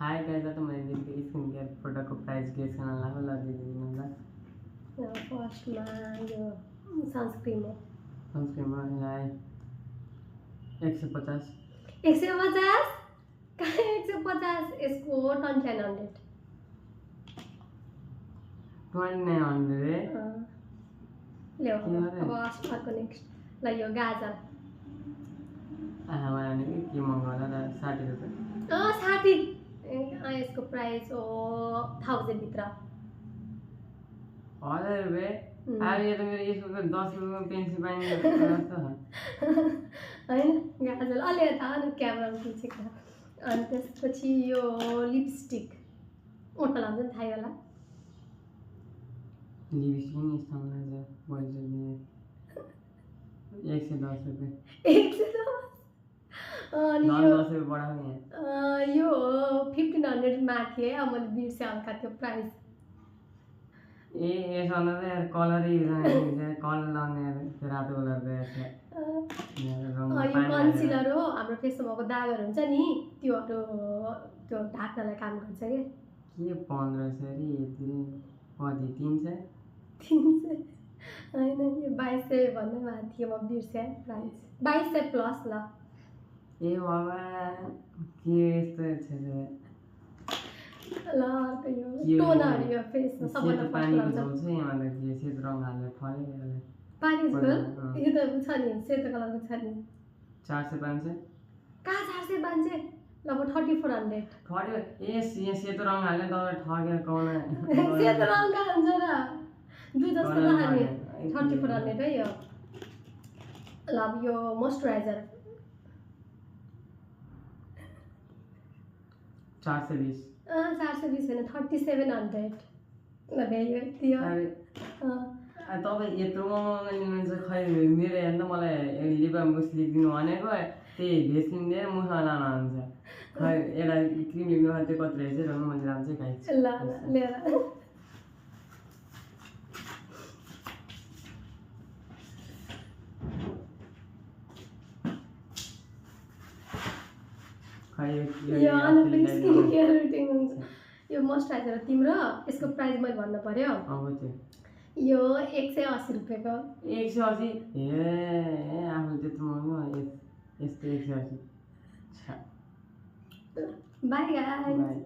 Hi guys, तो मैले दिएको स्किन केयर प्रोडक्टको प्राइस गेस गर्न लाग्यो ल दिदिनु ल। फर्स्टमा यो सनस्क्रिन हो। सनस्क्रिनमा यहाँ 150 150 कहाँ 150 यसको 2900 ल्याऊ अब अर्को नेक्स्ट ल यो गाजर मलाई के मगाउला र 60 रुपैयाँ 60 यसको प्राइस हो 1000 भित्र 1000 रुपैयाँ। अब यो त मेरो यसको 10 रुपैयाँमा पेन्सिल पाइने जस्तो हैन गाजर अलि यता अनि क्यामेरामा खिचेको। अनि त्यसपछि यो लिपस्टिक ओठमा लाउँछ नि थाहै होला। लिपस्टिक पनि यस्तो हुन्छ बढी 110 रुपैयाँ 110 अनि यो 10 रुपैयाँ बढाउने यो 1500 मा थिए। अब मैले बिर्सेँ हल्का त्यो प्राइस। यसमा त यार कलरै कलर लाउने रातो कलरको यो कन्सिलर हो। हाम्रो फेसमा भएको दागहरू हुन्छ नि त्योहरू त्यो ढाक्नलाई काम गर्छ के 1500 रे यति कति 300 हैन यो 2200 भन्दै माथि थियो। म बिर्सेँ प्राइस 2200 प्लस ल। ए बाबा के यस्तो छ ल अर्को यो टोनर यो फेसमा सबैभन्दा पानी फर्स्ट लाउँछ यहाँ त के सेतो रङ हालेर फल्यो पानी जस्तो यो त छ नि सेतो कलरको छ नि 400 500 कहाँ 400 500 लगभग 3400 ठग्यो यहाँ सेतो रङ हालेर तपाईँ ठग्यो कौन सेतो रङ कहाँ हुन्छ र दुई जस्तो नहाल्ने 3400 है यो। ल अब यो मोइस्चराइजर 420 420 होइन 3700 ल भयो त्यो तपाईँ यत्रो महँगो लिनुहुन्छ खै मेरो हेर्नु त मलाई लिपा मुस लिखिदिनु भनेको त्यही भेज क्रिम दिएर मुखमा लानुहुन्छ खै एउटा क्रिम लिनु त्यो कति रहेछ र मैले दाम चाहिँ खाइछु ल लिएर खै यो अनुपम स्किन केयर रुटिन हुन्छ। यो मोइस्चराइजर तिम्रो यसको प्राइस मैले भन्नु पर्यो। अब त्यो यो 180 रुपैयाँको 180 ए आफू त्यत्रो महँगो यस्तो 180 बाई गाइस। बाई।